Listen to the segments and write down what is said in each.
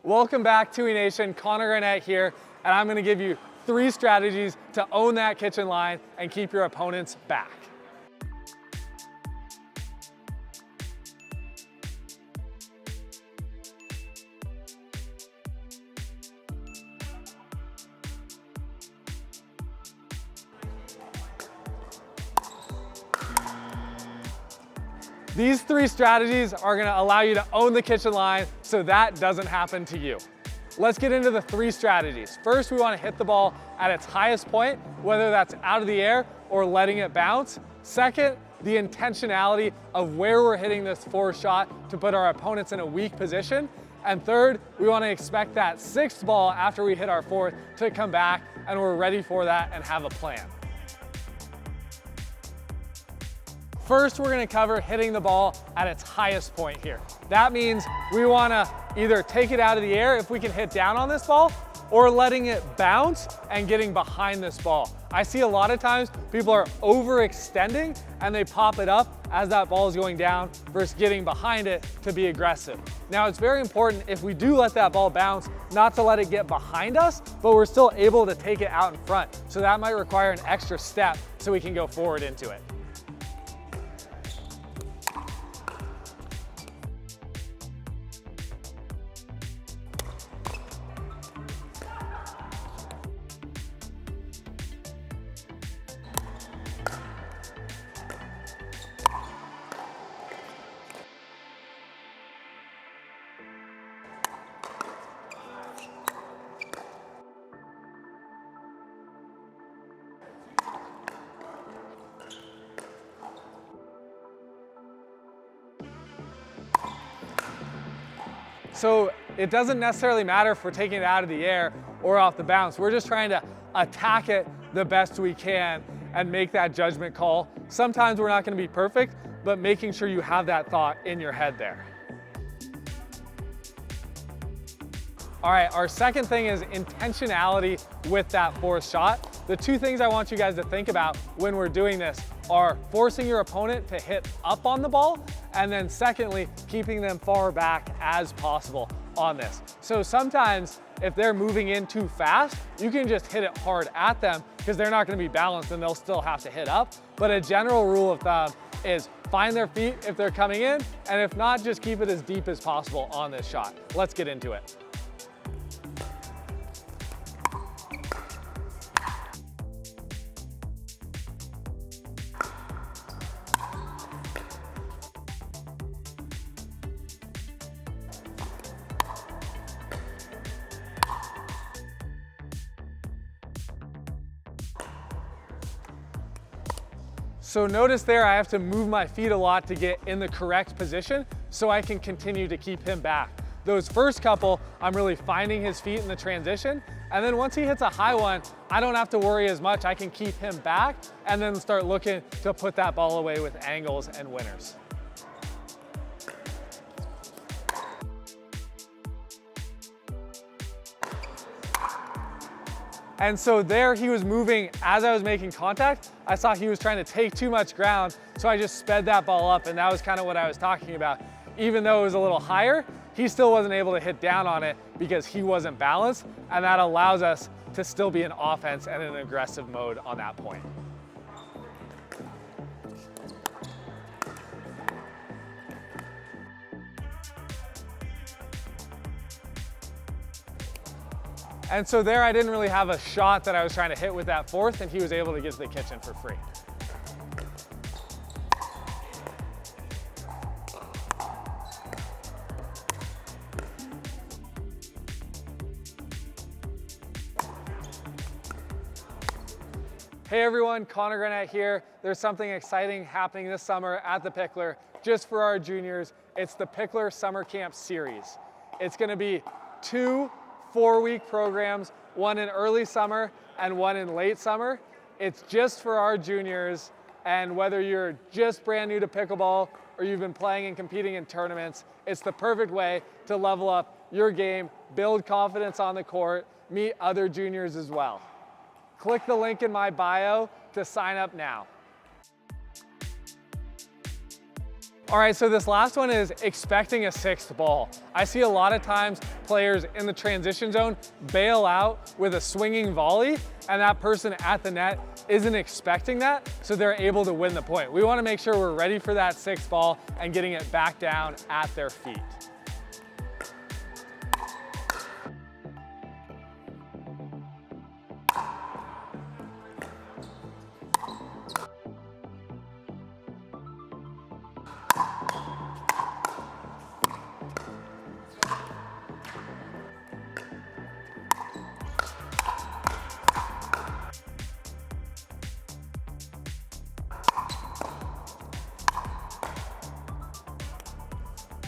Welcome back to Nation. Connor Garnett here, and I'm going to give you 3 strategies to own that kitchen line and keep your opponents back. These 3 strategies are going to allow you to own the kitchen line so that doesn't happen to you. Let's get into the 3 strategies. First, we want to hit the ball at its highest point, whether that's out of the air or letting it bounce. Second, the intentionality of where we're hitting this force shot to put our opponents in a weak position. And third, we want to expect that 6th ball after we hit our 4th to come back, and we're ready for that and have a plan. First, we're going to cover hitting the ball at its highest point here. That means we want to either take it out of the air if we can hit down on this ball, or letting it bounce and getting behind this ball. I see a lot of times people are overextending and they pop it up as that ball is going down versus getting behind it to be aggressive. Now, it's very important if we do let that ball bounce, not to let it get behind us, but we're still able to take it out in front. So that might require an extra step so we can go forward into it. So it doesn't necessarily matter if we're taking it out of the air or off the bounce. We're just trying to attack it the best we can and make that judgment call. Sometimes we're not going to be perfect, but making sure you have that thought in your head there. All right, our second thing is intentionality with that force shot. The 2 things I want you guys to think about when we're doing this are forcing your opponent to hit up on the ball, and then secondly, keeping them far back as possible on this. So sometimes if they're moving in too fast, you can just hit it hard at them because they're not going to be balanced and they'll still have to hit up. But a general rule of thumb is find their feet if they're coming in, and if not, just keep it as deep as possible on this shot. Let's get into it. So notice there I have to move my feet a lot to get in the correct position so I can continue to keep him back. Those first couple, I'm really finding his feet in the transition, and then once he hits a high one, I don't have to worry as much. I can keep him back and then start looking to put that ball away with angles and winners. And so there he was moving as I was making contact. I saw he was trying to take too much ground, so I just sped that ball up, and that was kind of what I was talking about. Even though it was a little higher, he still wasn't able to hit down on it because he wasn't balanced, and that allows us to still be in offense and in an aggressive mode on that point. And so there I didn't really have a shot that I was trying to hit with that 4th, and he was able to get to the kitchen for free. Hey everyone, Connor Garnett here. There's something exciting happening this summer at the Picklr just for our juniors. It's the Picklr Summer Camp Series. It's going to be 2 4-week programs, one in early summer and one in late summer. It's just for our juniors, and whether you're just brand new to pickleball or you've been playing and competing in tournaments, it's the perfect way to level up your game, build confidence on the court, meet other juniors as well. Click the link in my bio to sign up now. All right, so this last one is expecting a sixth ball. I see a lot of times players in the transition zone bail out with a swinging volley, and that person at the net isn't expecting that, so they're able to win the point. We wanna make sure we're ready for that sixth ball and getting it back down at their feet.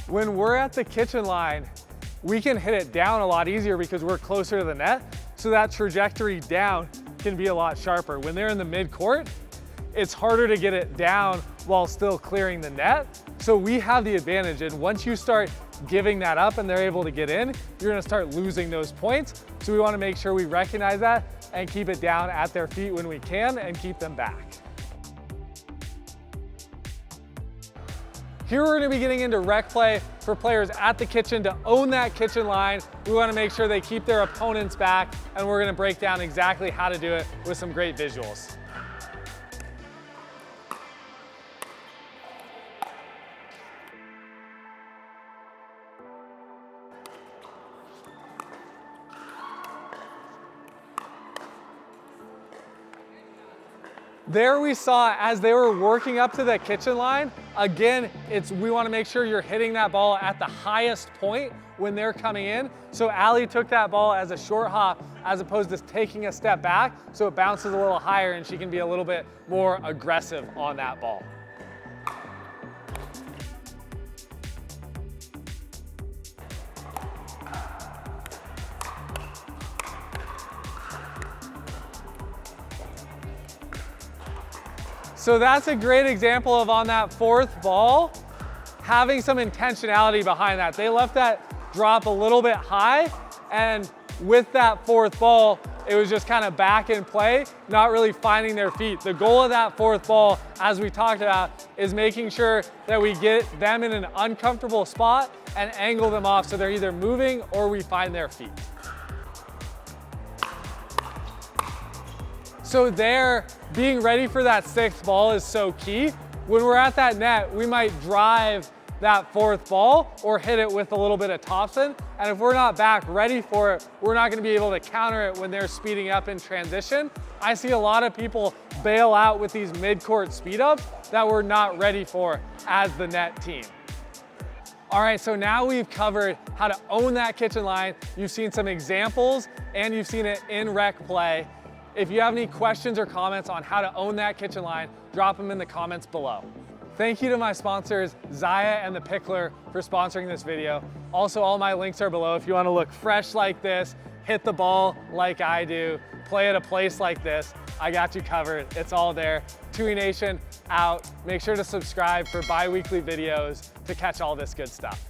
When we're at the kitchen line, we can hit it down a lot easier because we're closer to the net, so that trajectory down can be a lot sharper. When they're in the mid-court, it's harder to get it down while still clearing the net, so we have the advantage, and once you start giving that up and they're able to get in, you're gonna start losing those points, so we wanna make sure we recognize that and keep it down at their feet when we can and keep them back. Here we're gonna be getting into rec play for players at the kitchen to own that kitchen line. We wanna make sure they keep their opponents back, and we're gonna break down exactly how to do it with some great visuals. There we saw as they were working up to the kitchen line, again, we wanna make sure you're hitting that ball at the highest point when they're coming in. So Allie took that ball as a short hop as opposed to taking a step back, so it bounces a little higher and she can be a little bit more aggressive on that ball. So that's a great example of on that fourth ball, having some intentionality behind that. They left that drop a little bit high, and with that fourth ball, it was just kind of back in play, not really finding their feet. The goal of that fourth ball, as we talked about, is making sure that we get them in an uncomfortable spot and angle them off so they're either moving or we find their feet. So there, being ready for that sixth ball is so key. When we're at that net, we might drive that fourth ball or hit it with a little bit of topspin. And if we're not back ready for it, we're not gonna be able to counter it when they're speeding up in transition. I see a lot of people bail out with these mid-court speed ups that we're not ready for as the net team. All right, so now we've covered how to own that kitchen line. You've seen some examples and you've seen it in rec play. If you have any questions or comments on how to own that kitchen line, drop them in the comments below. Thank you to my sponsors, Zaya and the Picklr, for sponsoring this video. Also, all my links are below if you want to look fresh like this, hit the ball like I do, play at a place like this. I got you covered. It's all there. TUI Nation out. Make sure to subscribe for bi-weekly videos to catch all this good stuff.